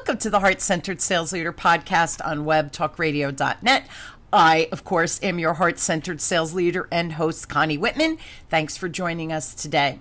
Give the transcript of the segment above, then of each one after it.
Welcome to the Heart-Centered Sales Leader podcast on webtalkradio.net. I, of course, am your heart-centered sales leader and host, Connie Whitman. Thanks for joining us today.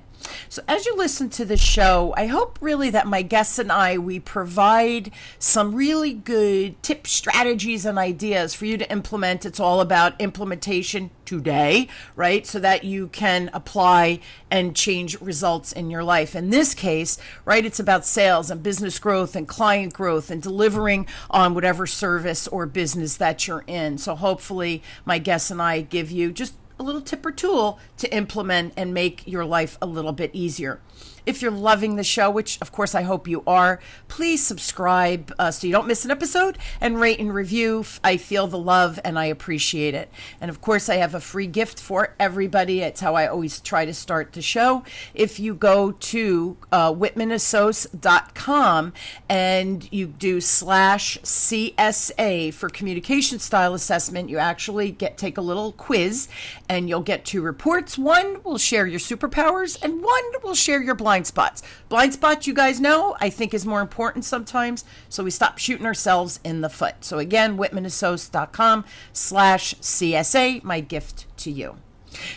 So as you listen to the show, I hope really that my guests and we provide some really good tips, strategies, and ideas for you to implement. It's all about implementation today, right? So that you can apply and change results in your life. In this case, right, it's about sales and business growth and client growth and delivering on whatever service or business that you're in. So hopefully my guests and I give you just a little tip or tool to implement and make your life a little bit easier. If you're loving the show, which of course I hope you are, please subscribe so you don't miss an episode, and rate and review. I feel the love and I appreciate it. And of course I have a free gift for everybody. It's how I always try to start the show. If you go to whitmanassociates.com and you do /CSA for communication style assessment, you actually take a little quiz and you'll get 2 reports. One will share your superpowers and one will share your blind spots. Blind spots, you guys know, I think is more important sometimes, so we stop shooting ourselves in the foot. So again, whitmanassociates.com /CSA, my gift to you.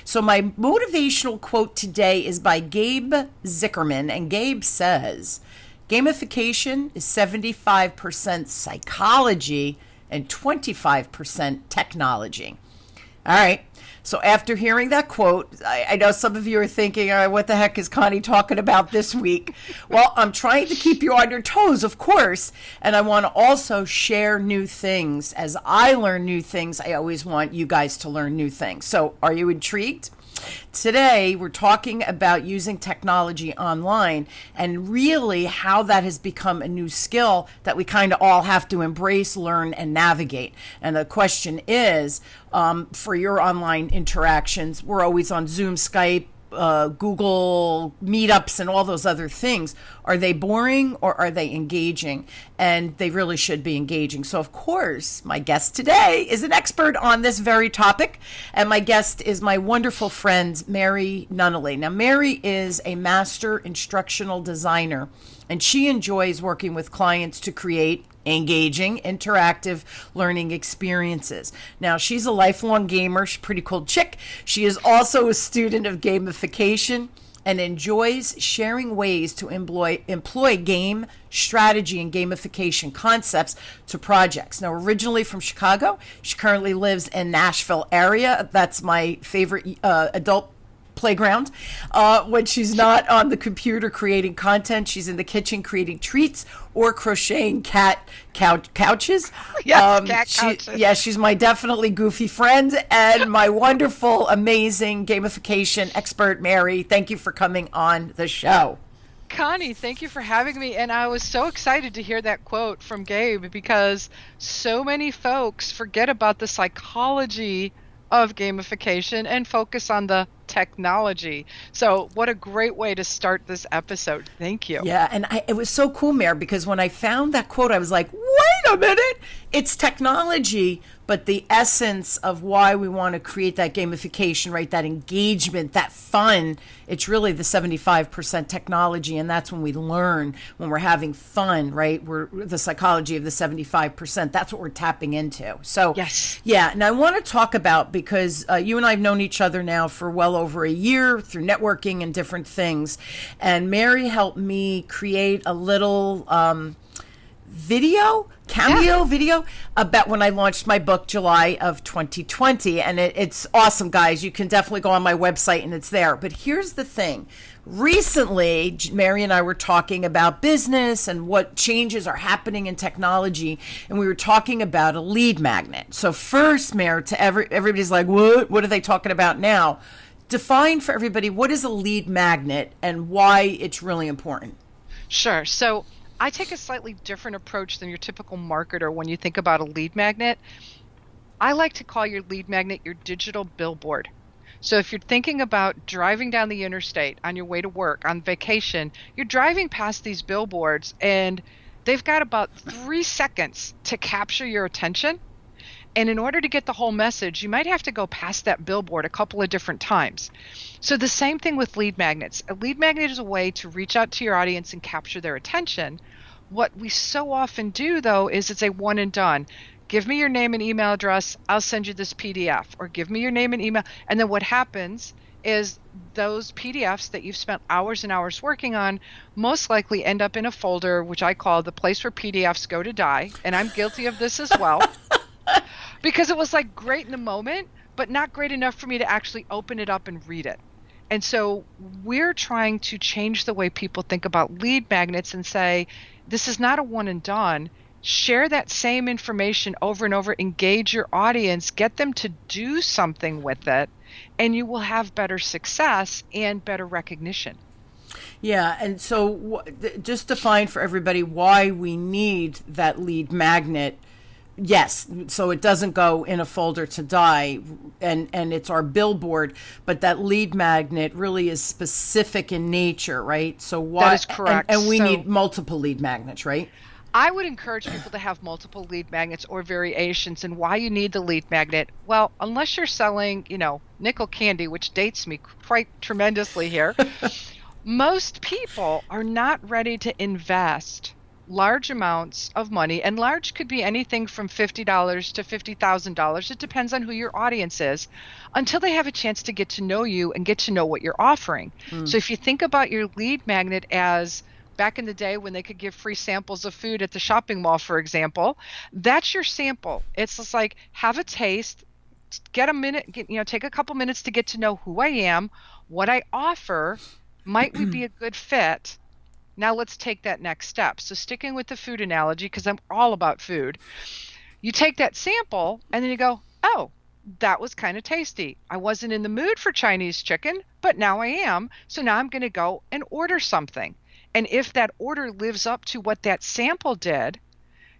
So my motivational quote today is by Gabe Zichermann, and Gabe says, gamification is 75% psychology and 25% technology. All right. So after hearing that quote, I know some of you are thinking, all right, what the heck is Connie talking about this week? Well, I'm trying to keep you on your toes, of course. And I want to also share new things. As I learn new things, I always want you guys to learn new things. So are you intrigued? Today, we're talking about using technology online and really how that has become a new skill that we kind of all have to embrace, learn, and navigate. And the question is, for your online interactions, we're always on Zoom, Skype, Google meetups and all those other things. Are they boring or are they engaging? And they really should be engaging. So of course, my guest today is an expert on this very topic. And my guest is my wonderful friend, Mary Nunaley. Now, Mary is a Master Instructional Designer, and she enjoys working with clients to create engaging, interactive learning experiences. Now, she's a lifelong gamer. She's a pretty cool chick. She is also a student of gamification and enjoys sharing ways to employ game strategy and gamification concepts to projects. Now, originally from Chicago, she currently lives in Nashville area. That's my favorite adult playground. When she's not on the computer creating content, she's in the kitchen creating treats or crocheting cat couches. Yes, cat couches. She's my definitely goofy friend and my wonderful, amazing gamification expert, Mary. Thank you for coming on the show. Connie, thank you for having me. And I was so excited to hear that quote from Gabe because so many folks forget about the psychology of gamification and focus on the technology. So what a great way to start this episode. Thank you. Yeah, and it was so cool, Mare, because when I found that quote, I was like, wait a minute, it's technology, but the essence of why we want to create that gamification, right, that engagement, that fun, it's really the 75% technology, and that's when we learn, when we're having fun, right? We're the psychology of the 75%. That's what we're tapping into. So, yes. Yeah, and I want to talk about, because you and I have known each other now for well over a year through networking and different things, and Mary helped me create a little cameo video about when I launched my book July of 2020, and it's awesome, guys. You can definitely go on my website and it's there. But here's the thing. Recently, Mary and I were talking about business and what changes are happening in technology, and we were talking about a lead magnet. So first, Mary, to everybody's like, what are they talking about now? Define for everybody, what is a lead magnet and why it's really important? Sure. So I take a slightly different approach than your typical marketer when you think about a lead magnet. I like to call your lead magnet your digital billboard. So if you're thinking about driving down the interstate on your way to work, on vacation, you're driving past these billboards and they've got about 3 seconds to capture your attention. And in order to get the whole message, you might have to go past that billboard a couple of different times. So the same thing with lead magnets. A lead magnet is a way to reach out to your audience and capture their attention. What we so often do, though, is it's a one and done. Give me your name and email address. I'll send you this PDF, or give me your name and email. And then what happens is those PDFs that you've spent hours and hours working on most likely end up in a folder, which I call the place where PDFs go to die. And I'm guilty of this as well, because it was like great in the moment, but not great enough for me to actually open it up and read it. And so we're trying to change the way people think about lead magnets and say, this is not a one and done. Share that same information over and over, engage your audience, get them to do something with it, and you will have better success and better recognition. Yeah, and so just define for everybody why we need that lead magnet. Yes, so it doesn't go in a folder to die, and it's our billboard, but that lead magnet really is specific in nature, right? So why? That is correct. And we need multiple lead magnets, right? I would encourage people to have multiple lead magnets or variations. And why you need the lead magnet? Well, unless you're selling, nickel candy, which dates me quite tremendously here, most people are not ready to invest large amounts of money, and large could be anything from $50 to $50,000. It depends on who your audience is, until they have a chance to get to know you and get to know what you're offering. So if you think about your lead magnet as back in the day when they could give free samples of food at the shopping mall, for example, that's your sample. It's just like, have a taste, get a minute, take a couple minutes to get to know who I am, what I offer, might we be a good fit? Now let's take that next step. So sticking with the food analogy, because I'm all about food, you take that sample and then you go, oh, that was kind of tasty. I wasn't in the mood for Chinese chicken, but now I am. So now I'm going to go and order something. And if that order lives up to what that sample did,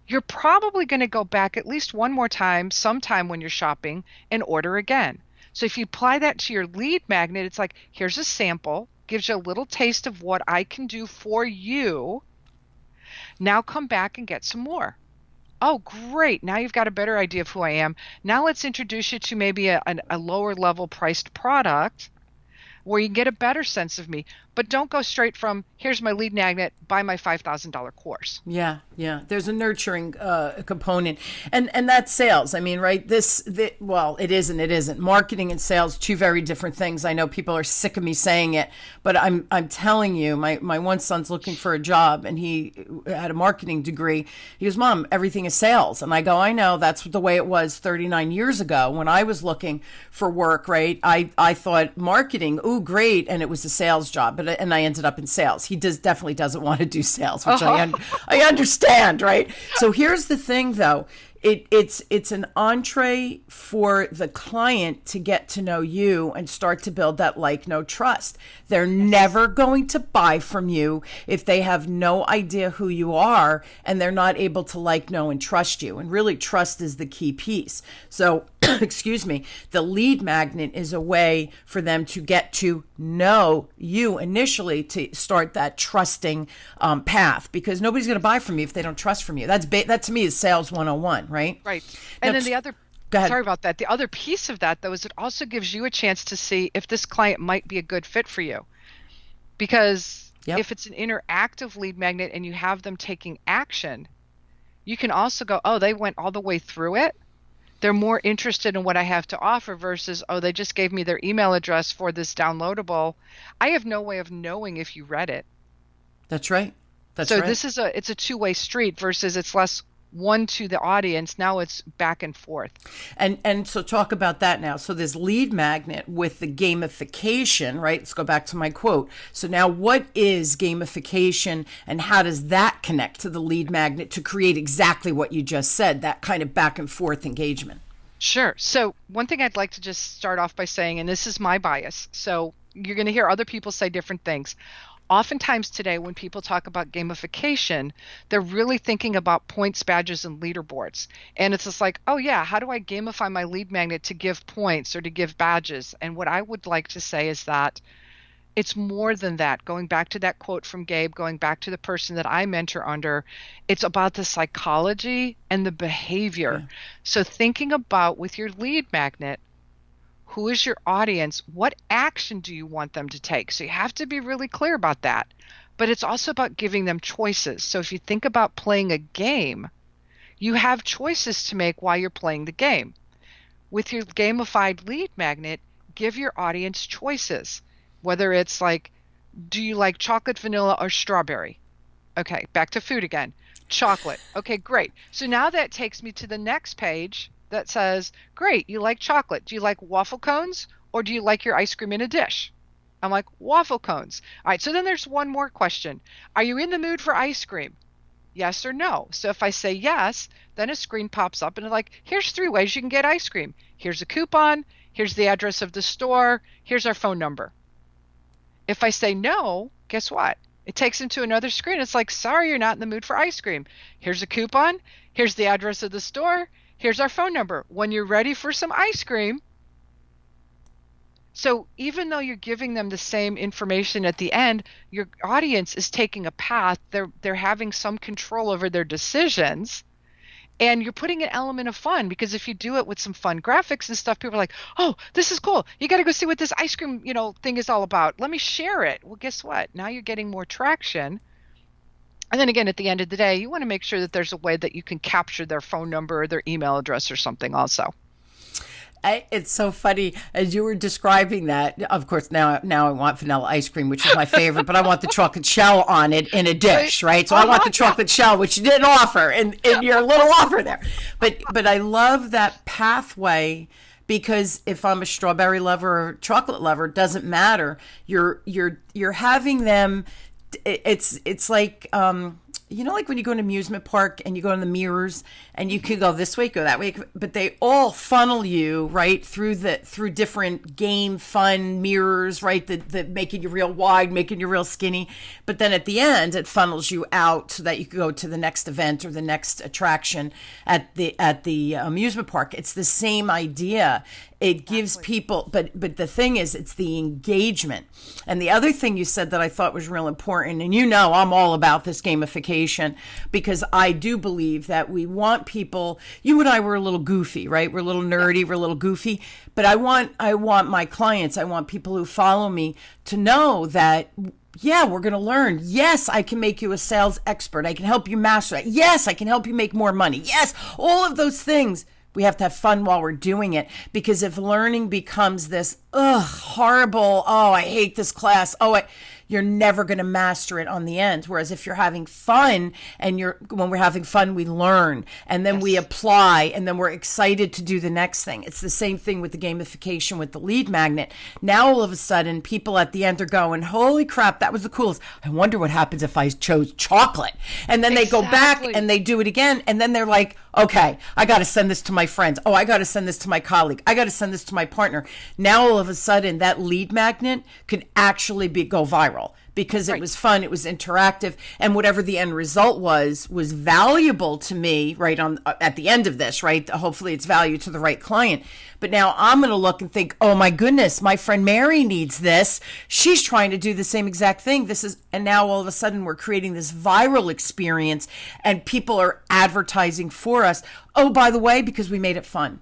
you're probably going to go back at least one more time, sometime when you're shopping, and order again. So if you apply that to your lead magnet, it's like, here's a sample, gives you a little taste of what I can do for you. Now come back and get some more. Oh, great. Now you've got a better idea of who I am. Now let's introduce you to maybe a lower level priced product where you get a better sense of me. But don't go straight from, here's my lead magnet, buy my $5,000 course. Yeah. There's a nurturing component. And that's sales. I mean, right? Well, it is and it isn't. Marketing and sales, two very different things. I know people are sick of me saying it, but I'm telling you, my one son's looking for a job and he had a marketing degree. He goes, Mom, everything is sales. And I go, I know, that's the way it was 39 years ago when I was looking for work, right? I thought marketing, ooh, great. And it was a sales job. And I ended up in sales. He definitely doesn't want to do sales, which I understand, right? So here's the thing, though. It's an entree for the client to get to know you and start to build that know, trust. They're never going to buy from you if they have no idea who you are and they're not able to know, and trust you. And really, trust is the key piece. So, excuse me, the lead magnet is a way for them to get to know you initially, to start that trusting path, because nobody's going to buy from you if they don't trust from you. That to me is sales 101, right? Right. And Now, then the other, go ahead. sorry about that. The other piece of that, though, is it also gives you a chance to see if this client might be a good fit for you. Because if it's an interactive lead magnet and you have them taking action, you can also go, oh, they went all the way through it. They're more interested in what I have to offer versus, oh, they just gave me their email address for this downloadable. I have no way of knowing if you read it. That's right. So this is it's a two-way street versus it's less one to the audience. Now it's back and forth. And so talk about that now. So this lead magnet with the gamification, right? Let's go back to my quote. So now what is gamification and how does that connect to the lead magnet to create exactly what you just said, that kind of back and forth engagement? Sure. So one thing I'd like to just start off by saying, and this is my bias, so you're going to hear other people say different things. Oftentimes today, when people talk about gamification, they're really thinking about points, badges, and leaderboards. And it's just like, oh yeah, how do I gamify my lead magnet to give points or to give badges? And what I would like to say is that it's more than that. Going back to that quote from Gabe, going back to the person that I mentor under, it's about the psychology and the behavior. Yeah. So thinking about with your lead magnet, who is your audience? What action do you want them to take? So you have to be really clear about that. but it's also about giving them choices. So if you think about playing a game, you have choices to make while you're playing the game. With your gamified lead magnet, give your audience choices, whether it's like, do you like chocolate, vanilla, or strawberry? Okay, back to food again. Chocolate. Okay, great. So now that takes me to the next page that says, great, you like chocolate. Do you like waffle cones, or do you like your ice cream in a dish? I'm like, waffle cones. All right, so then there's one more question. Are you in the mood for ice cream? Yes or no? So if I say yes, then a screen pops up and it's like, here's 3 ways you can get ice cream. Here's a coupon. Here's the address of the store. Here's our phone number. If I say no, guess what? It takes them to another screen. It's like, sorry, you're not in the mood for ice cream. Here's a coupon. Here's the address of the store. Here's our phone number. When you're ready for some ice cream. So even though you're giving them the same information at the end, your audience is taking a path. They're having some control over their decisions. And you're putting an element of fun, because if you do it with some fun graphics and stuff, people are like, oh, this is cool. You got to go see what this ice cream, thing is all about. Let me share it. Well, guess what? Now you're getting more traction. And then again, at the end of the day, you want to make sure that there's a way that you can capture their phone number or their email address or something also. It's so funny as you were describing that. Of course, now I want vanilla ice cream, which is my favorite, but I want the chocolate shell on it in a dish, right? So I want the chocolate shell, which you didn't offer in your little offer there. But I love that pathway, because if I'm a strawberry lover or chocolate lover, it doesn't matter. You're having them. It's like like when you go to an amusement park and you go in the mirrors and you can go this way, go that way, but they all funnel you right through different game fun mirrors, right? That making you real wide, making you real skinny. But then at the end, it funnels you out so that you can go to the next event or the next attraction at the amusement park. It's the same idea. It gives people, but the thing is, it's the engagement. And the other thing you said that I thought was real important, and I'm all about this gamification, because I do believe that we want people, you and I were a little goofy, right? We're a little nerdy, we're a little goofy, but I want my clients, I want people who follow me to know that, yeah, we're going to learn. Yes, I can make you a sales expert. I can help you master that. Yes, I can help you make more money. Yes, all of those things. We have to have fun while we're doing it, because if learning becomes this, horrible, I hate this class, you're never going to master it on the end. Whereas if you're having fun, and when we're having fun, we learn, and then we apply, and then we're excited to do the next thing. It's the same thing with the gamification with the lead magnet. Now all of a sudden, people at the end are going, holy crap, that was the coolest. I wonder what happens if I chose chocolate. And then they go back and they do it again, and then they're like, okay, I got to send this to my friends. Oh, I got to send this to my colleague. I got to send this to my partner. Now all of a sudden, that lead magnet could actually go viral, because it was fun, it was interactive, and whatever the end result was valuable to me, right, at the end of this, right? Hopefully it's value to the right client. But now I'm going to look and think, oh my goodness, my friend Mary needs this. She's trying to do the same exact thing. And now all of a sudden we're creating this viral experience, and people are advertising for us. Oh, by the way, because we made it fun.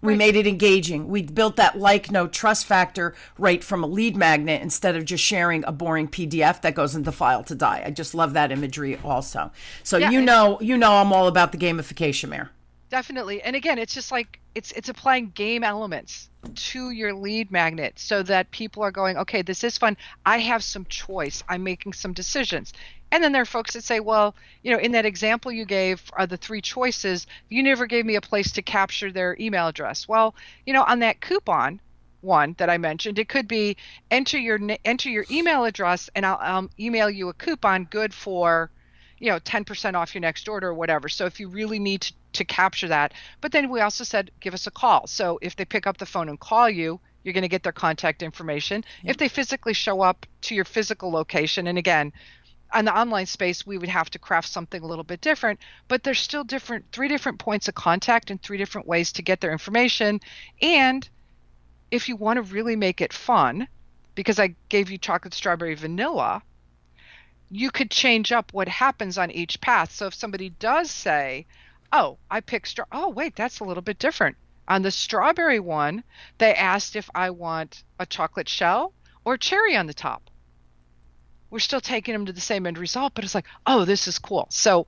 We made it engaging. We built that no trust factor right from a lead magnet, instead of just sharing a boring PDF that goes in the file to die. I just love that imagery also. So I'm all about the gamification, Mare. Definitely. And again, it's just like it's applying game elements to your lead magnet, so that people are going, okay, this is fun. I have some choice. I'm making some decisions. And then there are folks that say, well, in that example you gave, are the 3 choices, you never gave me a place to capture their email address. Well, on that coupon one that I mentioned, it could be enter your email address, and I'll email you a coupon good for, 10% off your next order or whatever. So if you really need to capture that. But then we also said, give us a call. So if they pick up the phone and call you, you're going to get their contact information. If they physically show up to your physical location, and again, on the online space, we would have to craft something a little bit different, but there's still 3 different points of contact and 3 different ways to get their information. And if you want to really make it fun, because I gave you chocolate, strawberry, vanilla, you could change up what happens on each path. So if somebody does say, oh, I picked oh, wait, that's a little bit different. On the strawberry one, they asked if I want a chocolate shell or cherry on the top. we're still taking them to the same end result, but it's like, oh, this is cool. So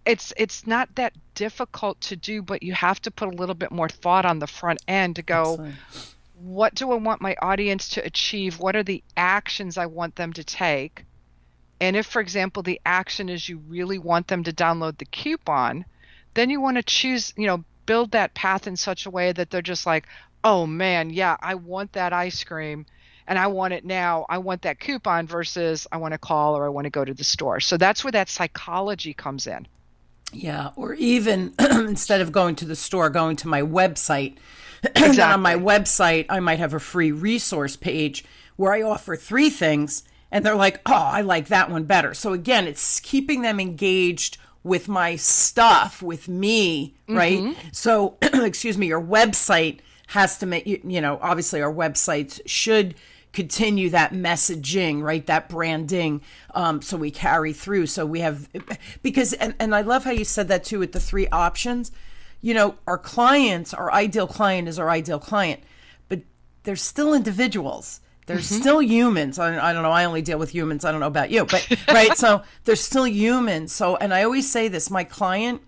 it's not that difficult to do, but you have to put a little bit more thought on the front end to go, Excellent. what do I want my audience to achieve? What are the actions I want them to take? And if, for example, the action is you really want them to download the coupon, then you want to choose, build that path in such a way that they're just like, oh man, yeah, I want that ice cream and I want it now. I want that coupon versus I want to call or I want to go to the store. So that's where that psychology comes in. Yeah, or even instead of going to the store, going to my website. Exactly. And then on my website, I might have a free resource page where I offer 3 things, and they're like, oh, I like that one better. So again, it's keeping them engaged with my stuff, with me, right? Mm-hmm. So, excuse me, your website has to make, obviously our websites should continue that messaging, right? That branding. So we carry through. So we have, because, and I love how you said that too with the 3 options. Our clients, our ideal client is our ideal client, but they're still individuals. They're still humans. I don't know. I only deal with humans. I don't know about you, but right. So they're still humans. So, and I always say this, my client,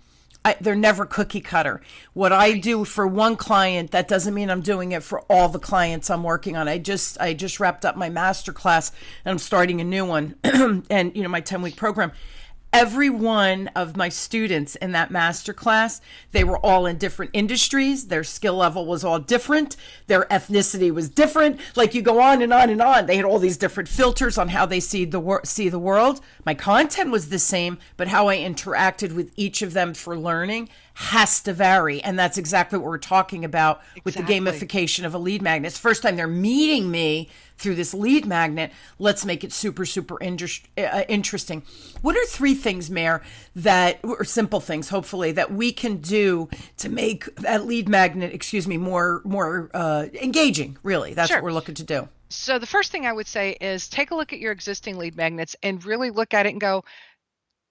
they're never cookie cutter. What I do for one client, that doesn't mean I'm doing it for all the clients I'm working on. I just wrapped up my master class and I'm starting a new one and, my 10-week program. Every one of my students in that master class, they were all in different industries. Their skill level was all different. Their ethnicity was different. Like you go on and on and on. They had all these different filters on how they see the world. My content was the same, but how I interacted with each of them for learning has to vary. And that's exactly what we're talking about with the gamification of a lead magnet. It's the first time they're meeting me through this lead magnet. Let's make it super, super interesting. What are 3 things, Mare, or simple things, hopefully, that we can do to make that lead magnet, more engaging, really? That's Sure. what we're looking to do. So the first thing I would say is take a look at your existing lead magnets and really look at it and go,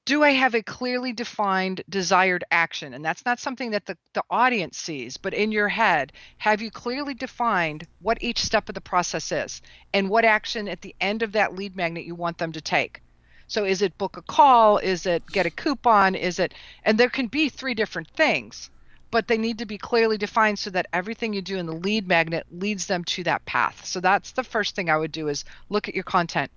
do I have a clearly defined desired action? And that's not something that the audience sees, but in your head, have you clearly defined what each step of the process is and what action at the end of that lead magnet you want them to take? So is it book a call? Is it get a coupon? And there can be 3 different things, but they need to be clearly defined so that everything you do in the lead magnet leads them to that path. So that's the first thing I would do is look at your content.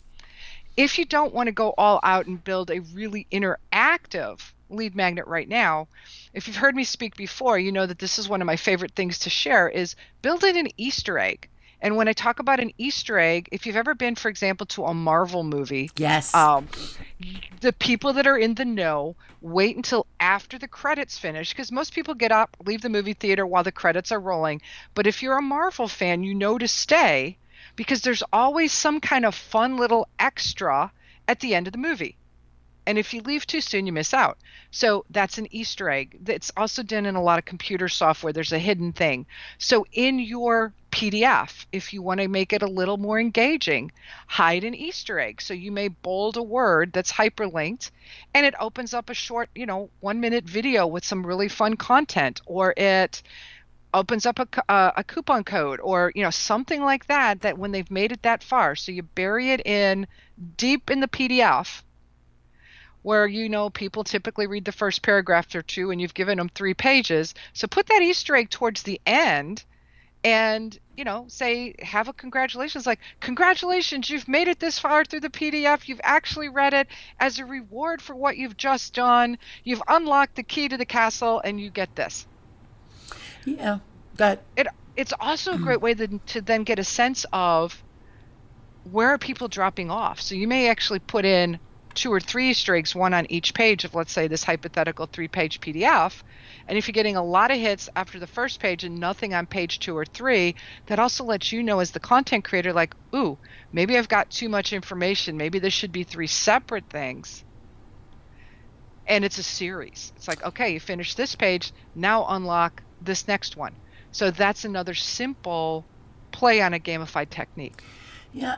If you don't want to go all out and build a really interactive lead magnet right now, if you've heard me speak before, you know that this is one of my favorite things to share is build in an Easter egg. And when I talk about an Easter egg, if you've ever been, for example, to a Marvel movie, yes, the people that are in the know wait until after the credits finish, because most people get up, leave the movie theater while the credits are rolling. But if you're a Marvel fan, you know to stay, because there's always some kind of fun little extra at the end of the movie. And if you leave too soon, you miss out. So that's an Easter egg. It's also done in a lot of computer software. There's a hidden thing. So in your PDF, if you want to make it a little more engaging, hide an Easter egg. So you may bold a word that's hyperlinked and it opens up a short, 1-minute video with some really fun content, or it opens up a coupon code, or something like that when they've made it that far. So you bury it in deep in the PDF where people typically read the first paragraph or 2 and you've given them 3 pages. So put that Easter egg towards the end and say, have a congratulations, like, congratulations, you've made it this far through the PDF, you've actually read it. As a reward for what you've just done, you've unlocked the key to the castle and you get this. Yeah, it's also a great way to then get a sense of where are people dropping off. So you may actually put in 2 or 3 Easter eggs, one on each page of, let's say, this hypothetical 3-page PDF. And if you're getting a lot of hits after the first page and nothing on page 2 or 3, that also lets you know as the content creator, like, ooh, maybe I've got too much information. Maybe this should be 3 separate things. And it's a series. It's like, okay, you finished this page, now unlock this next one. So that's another simple play on a gamified technique. Yeah,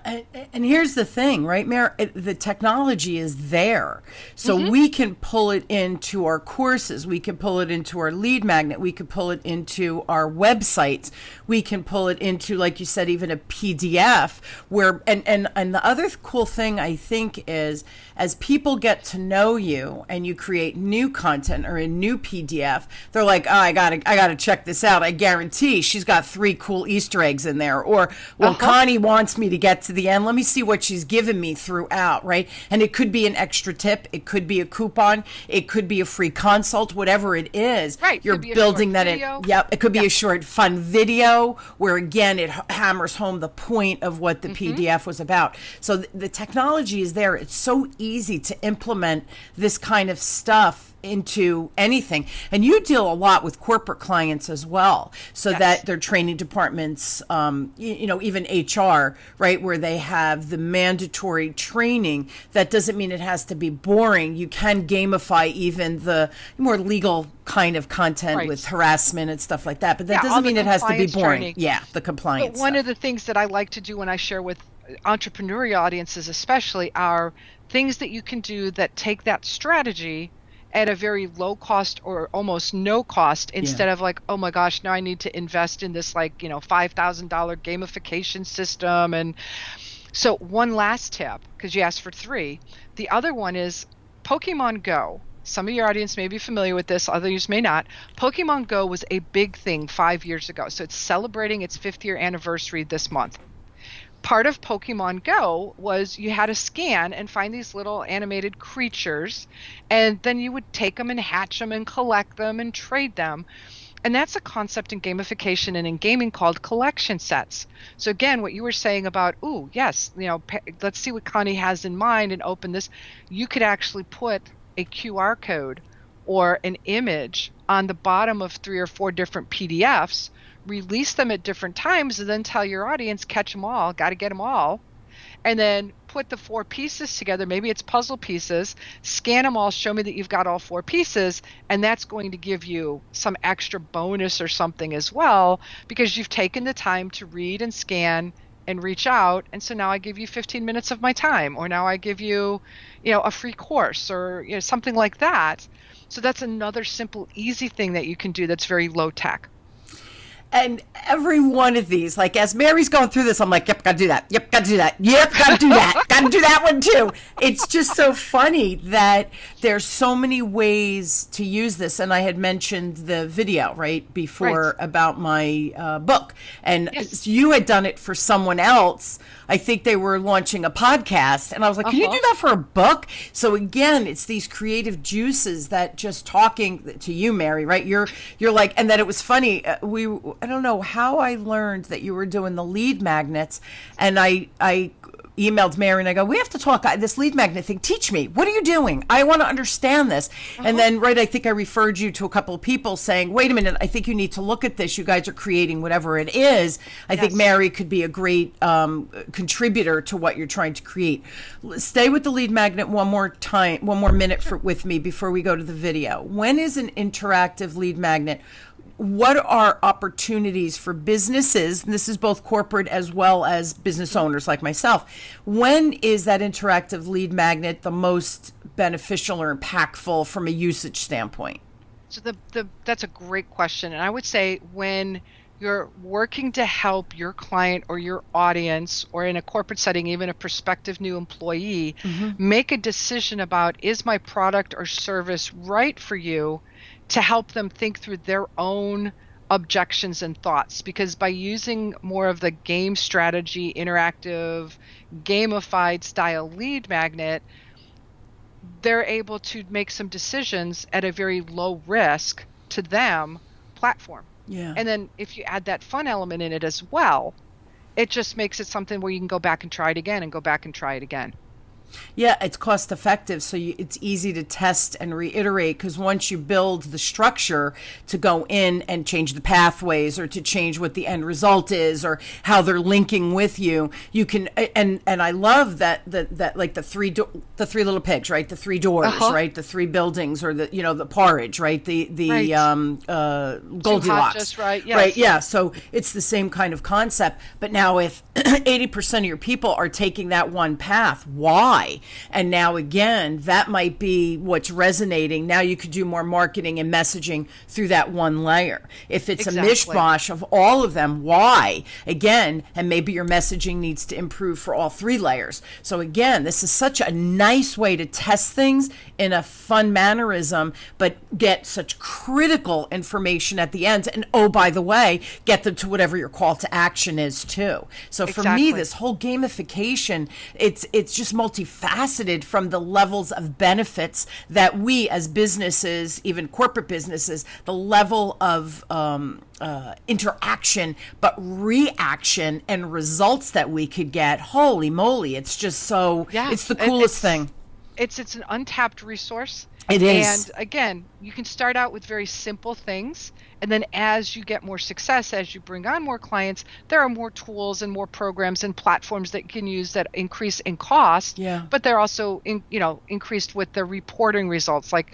and here's the thing, right, Mayor? The technology is there. So we can pull it into our courses. We can pull it into our lead magnet. We can pull it into our websites. We can pull it into, like you said, even a PDF where, and the other cool thing I think is as people get to know you and you create new content or a new PDF, they're like, oh, I gotta check this out. I guarantee she's got 3 cool Easter eggs in there. Or, well, Connie wants me to get to the end. Let me see what she's given me throughout, right? And it could be an extra tip. It could be a coupon. It could be a free consult, whatever it is. Right. You're building that in. Yep. It could be a short, fun video where, again, it hammers home the point of what the PDF was about. So the technology is there. It's so easy to implement this kind of stuff into anything. And you deal a lot with corporate clients as well, so that their training departments, even HR, right, where they have the mandatory training. That doesn't mean it has to be boring. You can gamify even the more legal kind of content with harassment and stuff like that, but that doesn't mean it has to be boring. Training. Yeah, the compliance. But one of the things that I like to do when I share with entrepreneurial audiences especially are things that you can do that take that strategy at a very low cost or almost no cost, instead of like, oh my gosh, now I need to invest in this $5,000 gamification system. And so one last tip, because you asked for 3. The other one is Pokemon Go. Some of your audience may be familiar with this, others may not. Pokemon Go was a big thing 5 years ago. So it's celebrating its 5th year anniversary this month. Part of Pokemon Go was you had to scan and find these little animated creatures, and then you would take them and hatch them and collect them and trade them. And that's a concept in gamification and in gaming called collection sets. So again, what you were saying about, let's see what Connie has in mind and open this. You could actually put a QR code or an image on the bottom of 3 or 4 different PDFs, release them at different times, and then tell your audience, catch them all, got to get them all, and then put the 4 pieces together. Maybe it's puzzle pieces, scan them all, show me that you've got all 4 pieces, and that's going to give you some extra bonus or something as well, because you've taken the time to read and scan and reach out. And so now I give you 15 minutes of my time, or now I give you, a free course, or something like that. So that's another simple, easy thing that you can do that's very low tech. And every one of these, like as Mary's going through this, I'm like, yep, gotta do that. Yep, gotta do that. Yep, gotta do that. Gotta do that one too. It's just so funny that there's so many ways to use this. And I had mentioned the video, right, before about my book. And you had done it for someone else. I think they were launching a podcast. And I was like, can you do that for a book? So again, it's these creative juices that just talking to you, Mary, right? You're like, and then it was funny. I don't know how I learned that you were doing the lead magnets, and I emailed Mary and I go, we have to talk. This lead magnet thing, teach me. What are you doing? I want to understand this. And then, I think I referred you to a couple of people saying, wait a minute, I think you need to look at this. You guys are creating whatever it is. I think Mary could be a great contributor to what you're trying to create. Stay with the lead magnet one more minute with me before we go to the video. When is an interactive lead magnet? What are opportunities for businesses, and this is both corporate as well as business owners like myself, when is that interactive lead magnet the most beneficial or impactful from a usage standpoint? So that's a great question. And I would say when you're working to help your client or your audience, or in a corporate setting, even a prospective new employee, make a decision about, is my product or service right for you, to help them think through their own objections and thoughts. Because by using more of the game strategy, interactive, gamified style lead magnet, they're able to make some decisions at a very low risk to them platform. Yeah. And then if you add that fun element in it as well, it just makes it something where you can go back and try it again and go back and try it again. Yeah, it's cost effective, so it's easy to test and reiterate, because once you build the structure to go in and change the pathways or to change what the end result is or how they're linking with you, you can. And I love that like the the three little pigs, right? The three doors, right? The three buildings, or the porridge, right? The Right. Goldilocks, Just right. Yes. right? Yeah. So it's the same kind of concept, but now if 80% of your people are taking that one path, why? And now again, that might be what's resonating. Now you could do more marketing and messaging through that one layer. If it's Exactly. a mishmash of all of them, why? Again, and maybe your messaging needs to improve for all three layers. So again, this is such a nice way to test things in a fun mannerism, but get such critical information at the end. And oh, by the way, get them to whatever your call to action is too. So for me, Exactly. this whole gamification, it's just multifaceted from the levels of benefits that we as businesses, even corporate businesses, the level of interaction, but reaction and results that we could get. Holy moly, it's just so, Yeah. it's the coolest thing. It's an untapped resource. It is. And again, you can start out with very simple things. And then as you get more success, as you bring on more clients, there are more tools and more programs and platforms that you can use that increase in cost. Yeah. But they're also increased with the reporting results. Like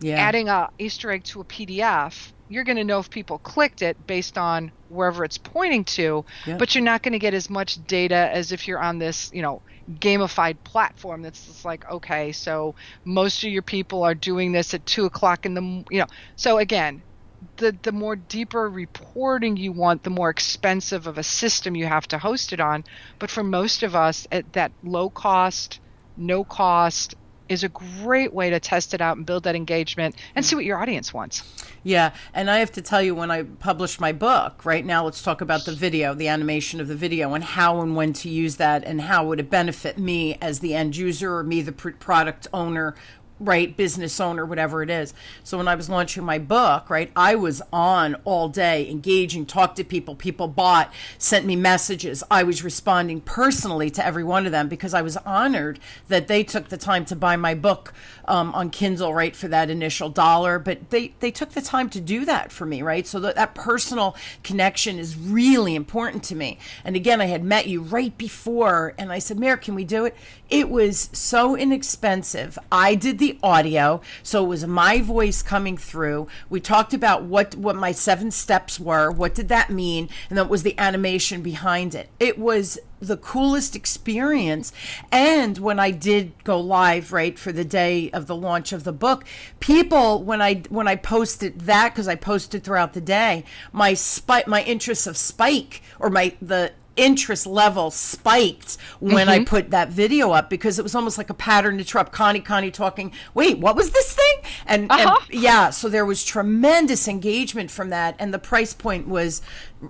adding a Easter egg to a PDF, you're going to know if people clicked it based on wherever it's pointing to, but you're not going to get as much data as if you're on this, gamified platform that's just like, okay, so most of your people are doing this at 2:00 in the, so again, the more deeper reporting you want, the more expensive of a system you have to host it on. But for most of us, at that low cost, no cost is a great way to test it out and build that engagement and see what your audience wants. Yeah, and I have to tell you, when I published my book, right now, let's talk about the video, the animation of the video, and how and when to use that, and how would it benefit me as the end user, or me, the product owner, right, business owner, whatever it is. So when I was launching my book, right, I was on all day, engaging, talked to people. People bought, sent me messages. I was responding personally to every one of them, because I was honored that they took the time to buy my book on Kindle, right, for that initial dollar. But they took the time to do that for me, right? So that personal connection is really important to me. And again, I had met you right before, and I said, Mary, can we do it? It was so inexpensive. I did the audio, so it was my voice coming through. We talked about what my 7 steps were, what did that mean, and that was the animation behind it. It was the coolest experience. And when I did go live, right, for the day of the launch of the book, people, when I posted that, because I posted throughout the day, my interest of spike, or the interest level spiked when I put that video up, because it was almost like a pattern interrupt. Connie talking, wait, what was this thing? And yeah, so there was tremendous engagement from that. And the price point was,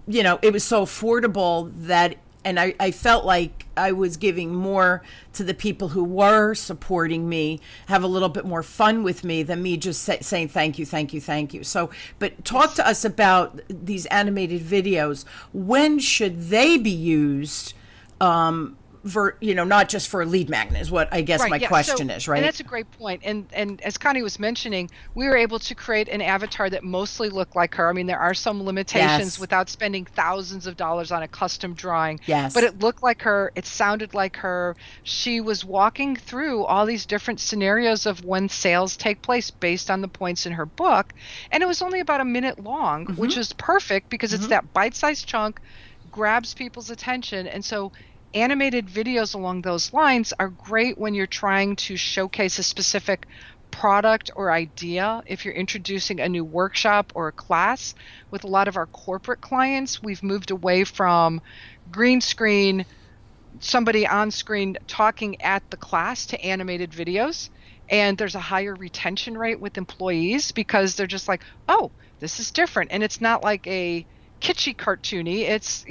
it was so affordable that, and I felt like I was giving more to the people who were supporting me, have a little bit more fun with me, than me just saying thank you, thank you, thank you. So, but talk to us about these animated videos. When should they be used? For, not just for a lead magnet, is what I guess my question is, right? And that's a great point. And as Connie was mentioning, we were able to create an avatar that mostly looked like her. I mean, there are some limitations without spending thousands of dollars on a custom drawing. Yes. But it looked like her. It sounded like her. She was walking through all these different scenarios of when sales take place based on the points in her book. And it was only about a minute long, which is perfect, because it's that bite-sized chunk, grabs people's attention. And so animated videos along those lines are great when you're trying to showcase a specific product or idea. If you're introducing a new workshop or a class, with a lot of our corporate clients, we've moved away from green screen, somebody on screen talking at the class, to animated videos. And there's a higher retention rate with employees, because they're just like, oh, this is different. And it's not like a kitschy cartoony. It's,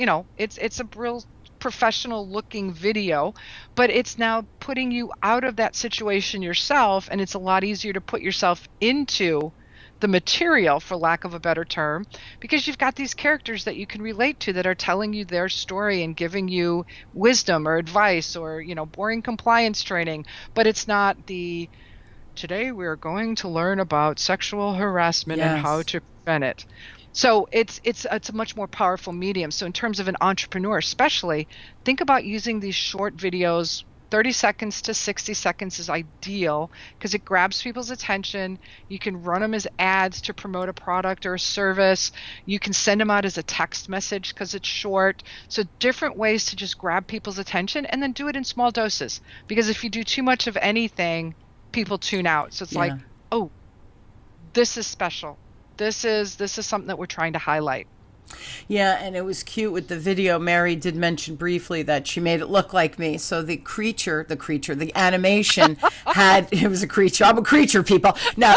it's a real professional looking video, but it's now putting you out of that situation yourself, and it's a lot easier to put yourself into the material, for lack of a better term, because you've got these characters that you can relate to that are telling you their story and giving you wisdom or advice or, boring compliance training. But it's not the, today we're going to learn about sexual harassment and how to prevent it. So it's a much more powerful medium. So in terms of an entrepreneur especially, think about using these short videos. 30 seconds to 60 seconds is ideal because it grabs people's attention. You can run them as ads to promote a product or a service. You can send them out as a text message because it's short. So different ways to just grab people's attention, and then do it in small doses. Because if you do too much of anything, people tune out. So it's like, oh, this is special. This is something that we're trying to highlight. Yeah, and it was cute with the video. Mary did mention briefly that she made it look like me. So the animation it was a creature. I'm a creature, people. Now,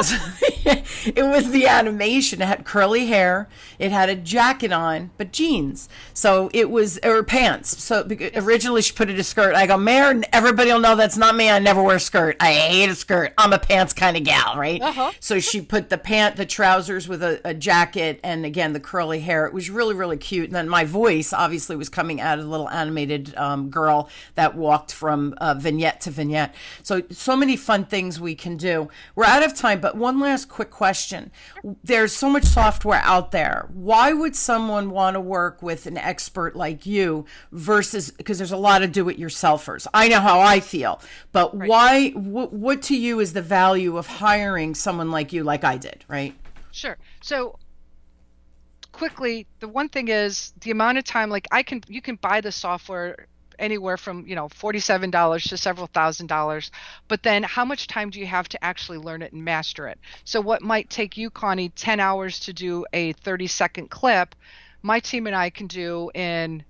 it was the animation. It had curly hair. It had a jacket on, but jeans. So or pants. So originally she put it a skirt. I go, Mary, everybody will know that's not me. I never wear a skirt. I hate a skirt. I'm a pants kind of gal, right? So she put the trousers with a jacket, and again, the curly hair. It was really, really cute. And then my voice obviously was coming out of the little animated girl that walked from vignette to vignette. So many fun things we can do. We're out of time, but one last quick question. There's so much software out there. Why would someone want to work with an expert like you versus, because there's a lot of do-it-yourselfers. I know how I feel, but why, what to you is the value of hiring someone like you, like I did, right? Sure. So quickly, the one thing is the amount of time, you can buy the software anywhere from, $47 to several $1,000s, but then how much time do you have to actually learn it and master it? So what might take you, Connie, 10 hours to do a 30-second clip, my team and I can do in,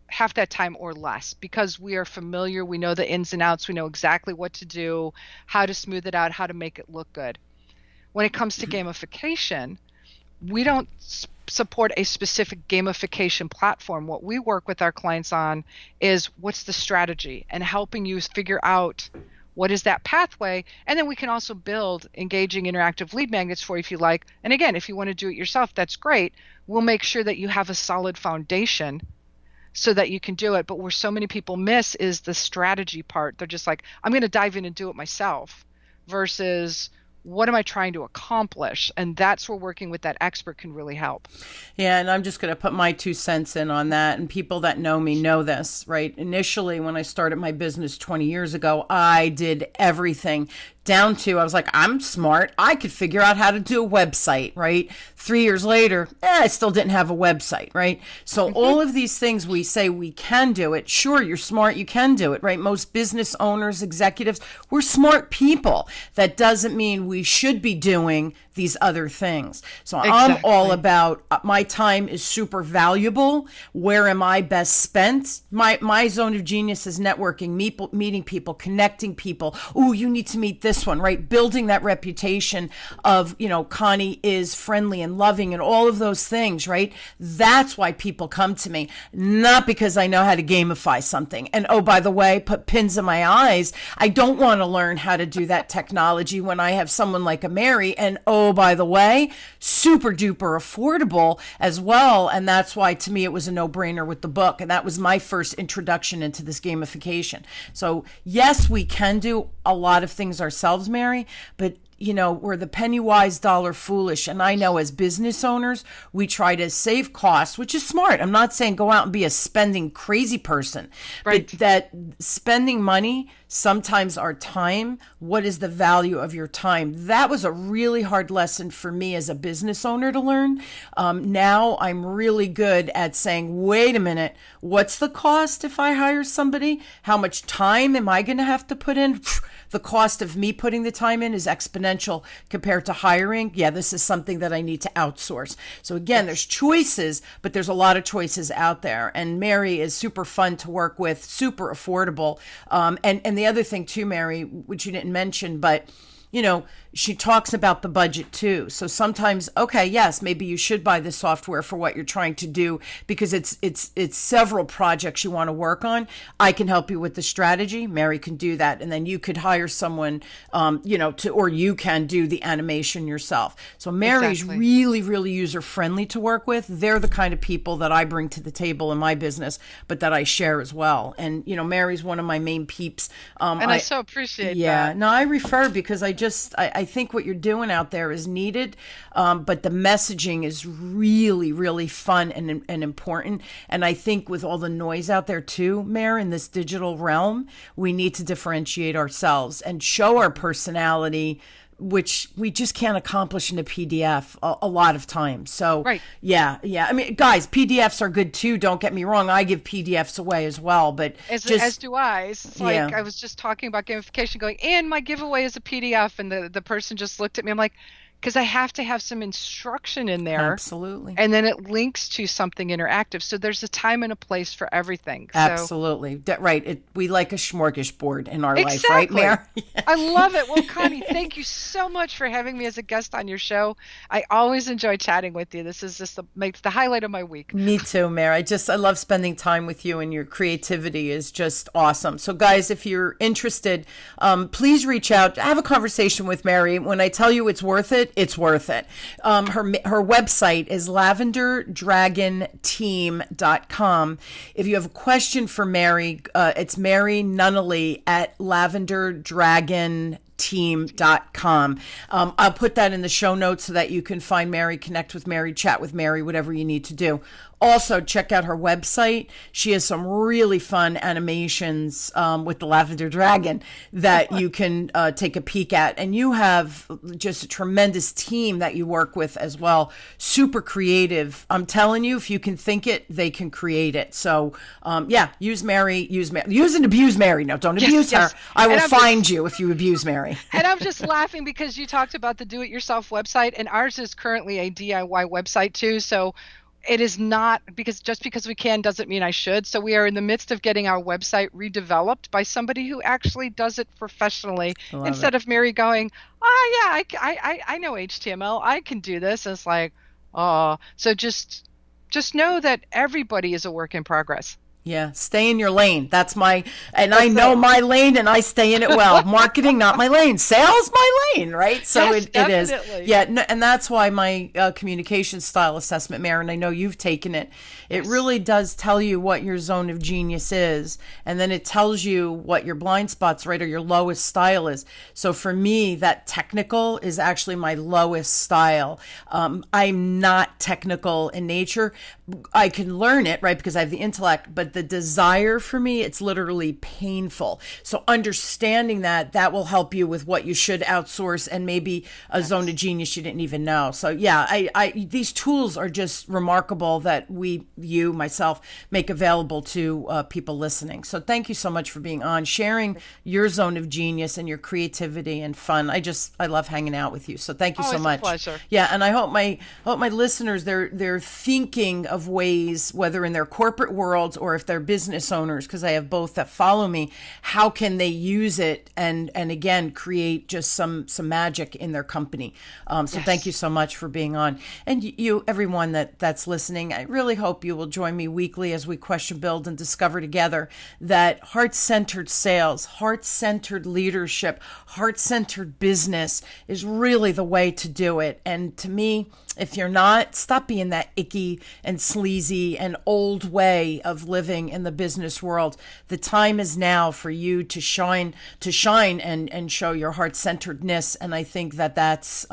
half that time or less, because we are familiar, we know the ins and outs, we know exactly what to do, how to smooth it out, how to make it look good. When it comes to gamification, we don't support a specific gamification platform. What we work with our clients on is what's the strategy and helping you figure out what is that pathway. And then we can also build engaging interactive lead magnets for you if you like. And again, if you want to do it yourself, that's great. We'll make sure that you have a solid foundation so that you can do it. But where so many people miss is the strategy part. They're just like, I'm going to dive in and do it myself versus what am I trying to accomplish? And that's where working with that expert can really help. Yeah, and I'm just going to put my 2 cents in on that. And people that know me know this, right? Initially, when I started my business 20 years ago, I did everything down to, I was like, I'm smart. I could figure out how to do a website, right? 3 years later, I still didn't have a website, right? So all of these things we say we can do it. Sure, you're smart. You can do it, right? Most business owners, executives, we're smart people. That doesn't mean we should be doing these other things. So I'm all about my time is super valuable. Where am I best spent? My zone of genius is networking, meeting people, connecting people. Ooh, you need to meet this one, right? Building that reputation of, Connie is friendly and loving and all of those things, right? That's why people come to me, not because I know how to gamify something. And oh, by the way, put pins in my eyes. I don't want to learn how to do that technology when I have someone like a Mary. And oh, by the way, super duper affordable as well. And that's why to me it was a no-brainer with the book. And that was my first introduction into this gamification. So yes, we can do a lot of things ourselves, Mary, but we're the penny wise, dollar foolish. And I know as business owners, we try to save costs, which is smart. I'm not saying go out and be a spending crazy person, right? But that spending money, sometimes our time, what is the value of your time? That was a really hard lesson for me as a business owner to learn. Now I'm really good at saying, wait a minute, what's the cost if I hire somebody? How much time am I going to have to put in? The cost of me putting the time in is exponential compared to hiring. Yeah, this is something that I need to outsource. So again, there's choices, but there's a lot of choices out there. And Mary is super fun to work with, super affordable. And the other thing too, Mary, which you didn't mention, but she talks about the budget too. So sometimes, okay, yes, maybe you should buy this software for what you're trying to do because it's several projects you want to work on. I can help you with the strategy. Mary can do that, and then you could hire someone, or you can do the animation yourself. So Mary's really, really user friendly to work with. They're the kind of people that I bring to the table in my business, but that I share as well. And Mary's one of my main peeps. And I so appreciate that. Yeah, no, I refer because I think what you're doing out there is needed, but the messaging is really, really fun and important. And I think with all the noise out there too, Mare, in this digital realm, we need to differentiate ourselves and show our personality, which we just can't accomplish in a PDF a lot of times. So, right. Yeah. I mean, guys, PDFs are good too. Don't get me wrong. I give PDFs away as well, but as do I. It's like I was just talking about gamification going, and my giveaway is a PDF, and the person just looked at me. I'm like, because I have to have some instruction in there. Absolutely. And then it links to something interactive. So there's a time and a place for everything. So. Absolutely. Right. We like a smorgasbord in our life, right, Mare? I llove it. Well, Connie, thank you so much for having me as a guest on your show. I always enjoy chatting with you. This is just makes the highlight of my week. Me too, Mare. I love spending time with you, and your creativity is just awesome. So guys, if you're interested, please reach out, have a conversation with Mary. When I tell you it's worth it, it's worth it. Her website is lavenderdragonteam.com. If you have a question for Mary, it's Mary Nunaley at lavenderdragonteam.com. I'll put that in the show notes so that you can find Mary, connect with Mary, chat with Mary, whatever you need to do. Also, check out her website. She has some really fun animations with the Lavender Dragon that you can take a peek at. And you have just a tremendous team that you work with as well. Super creative. I'm telling you, if you can think it, they can create it. So, use Mary. Use and abuse Mary. No, don't abuse her. I will find you if you abuse Mary. And I'm just laughing because you talked about the do-it-yourself website, and ours is currently a DIY website too. So it is not because we can doesn't mean I should. So we are in the midst of getting our website redeveloped by somebody who actually does it professionally instead of Mary going, oh yeah, I know HTML. I can do this. And it's like, oh, so just know that everybody is a work in progress. Yeah, stay in your lane. I know my lane, and I stay in it well. Marketing, not my lane. Sales, my lane, right? So yes, it is. Yeah, and that's why my communication style assessment, Mare, and I know you've taken it. It really does tell you what your zone of genius is, and then it tells you what your blind spots, right, or your lowest style is. So for me, that technical is actually my lowest style. I'm not technical in nature. I can learn it, right, because I have the intellect, but the desire for me, it's literally painful. So understanding that will help you with what you should outsource and maybe a zone of genius you didn't even know. So yeah, I these tools are just remarkable that you, myself, make available to people listening. So thank you so much for being on, sharing your zone of genius and your creativity and fun. I love hanging out with you. So thank you so much. It's a pleasure. Yeah, and I hope my listeners, they're thinking of ways, whether in their corporate worlds or if they're business owners, because I have both that follow me, how can they use it and again create just some magic in their company. Thank you so much for being on. And you, everyone that's listening, I really hope you will join me weekly as we question, build, and discover together that heart-centered sales, heart-centered leadership, heart-centered business is really the way to do it. And to me, if you're not, stop being that icky and sleazy and old way of living in the business world. The time is now for you to shine and show your heart-centeredness. And I think that's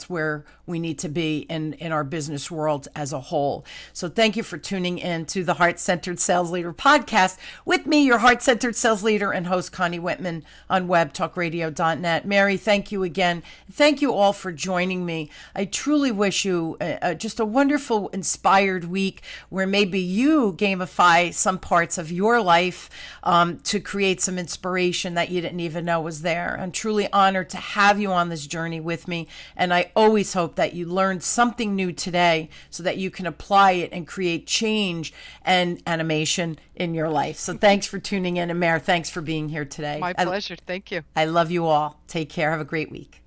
where we need to be in our business world as a whole. So thank you for tuning in to the Heart-Centered Sales Leader podcast with me, your heart-centered sales leader and host, Connie Whitman, on webtalkradio.net. Mary, thank you again. Thank you all for joining me. I truly wish you just a wonderful, inspired week where maybe you gamify some parts of your life to create some inspiration that you didn't even know was there. I'm truly honored to have you on this journey with me, and I always hope that you learned something new today so that you can apply it and create change and animation in your life. So thanks for tuning in, and Mare, thanks for being here today. My pleasure. Thank you. I love you all. Take care. Have a great week.